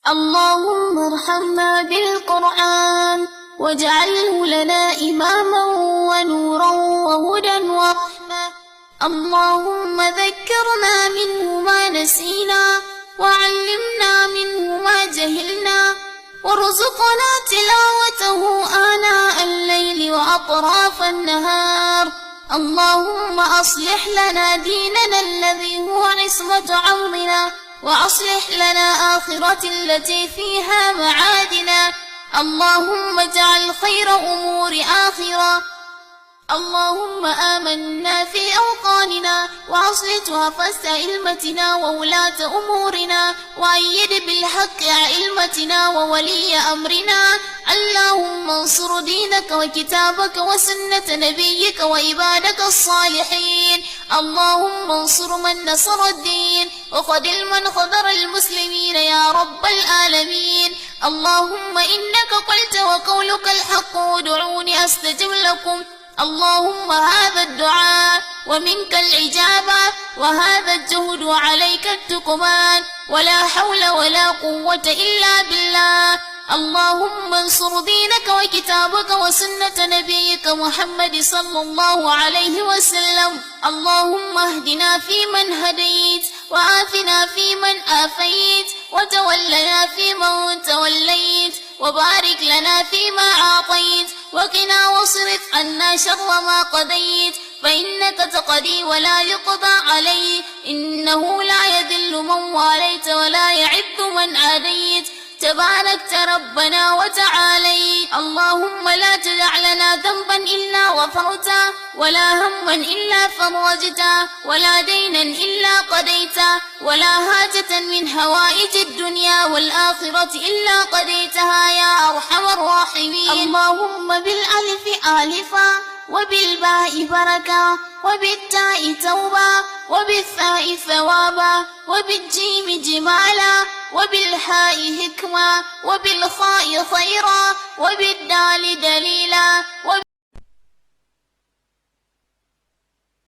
اللهم ارحمنا بالقرآن واجعله لنا إماما ونورا وهدى ورحمة. اللهم ذكرنا منه ما نسينا وعلمنا منه ما جهلنا وارزقنا تلاوته آناء الليل وأطراف النهار. اللهم أصلح لنا ديننا الذي هو عصمة أمرنا وأصلح لنا آخرة التي فيها معادنا. اللهم اجعل خير أمور آخرة. اللهم آمنا في أوطاننا وأصلح وفس أئمتنا وولاة أمورنا وأيد بالحق أئمتنا وولي أمرنا. اللهم انصر دينك وكتابك وسنة نبيك وعبادك الصالحين. اللهم انصر من نصر الدين وخذل من خذر المسلمين يا رب العالمين. اللهم إنك قلت وقولك الحق ادعوني أستجب لكم. اللهم هذا الدعاء ومنك الإجابة وهذا الجهد وعليك التكمان ولا حول ولا قوة إلا بالله. اللهم انصر دينك وكتابك وسنة نبيك محمد صلى الله عليه وسلم. اللهم اهدنا فيمن هديت وعافنا فيمن آفيت وتولنا فيمن توليت وبارك لنا فيما أعطيت وقنا واصرف عنا شر ما قضيت فإنك تقضي ولا يقضى عليك إنه لا يذل من واليت ولا يعز من عاديت تباركت ربنا وتعاليت. اللهم لا تدع لنا ذنبا إلا غفرته ولا هما إلا فرجته ولا دينا إلا قضيته ولا حاجة من هوائج الدنيا والآخرة إلا قضيتها يا أرحم الراحمين. اللهم بالألف آلفا وبالباء بركة وبالتاء توبة وبالثاء ثوابا وبالجيم جمالا وبالحاء حكمة وبالخاء خيرا وبالدال دليلا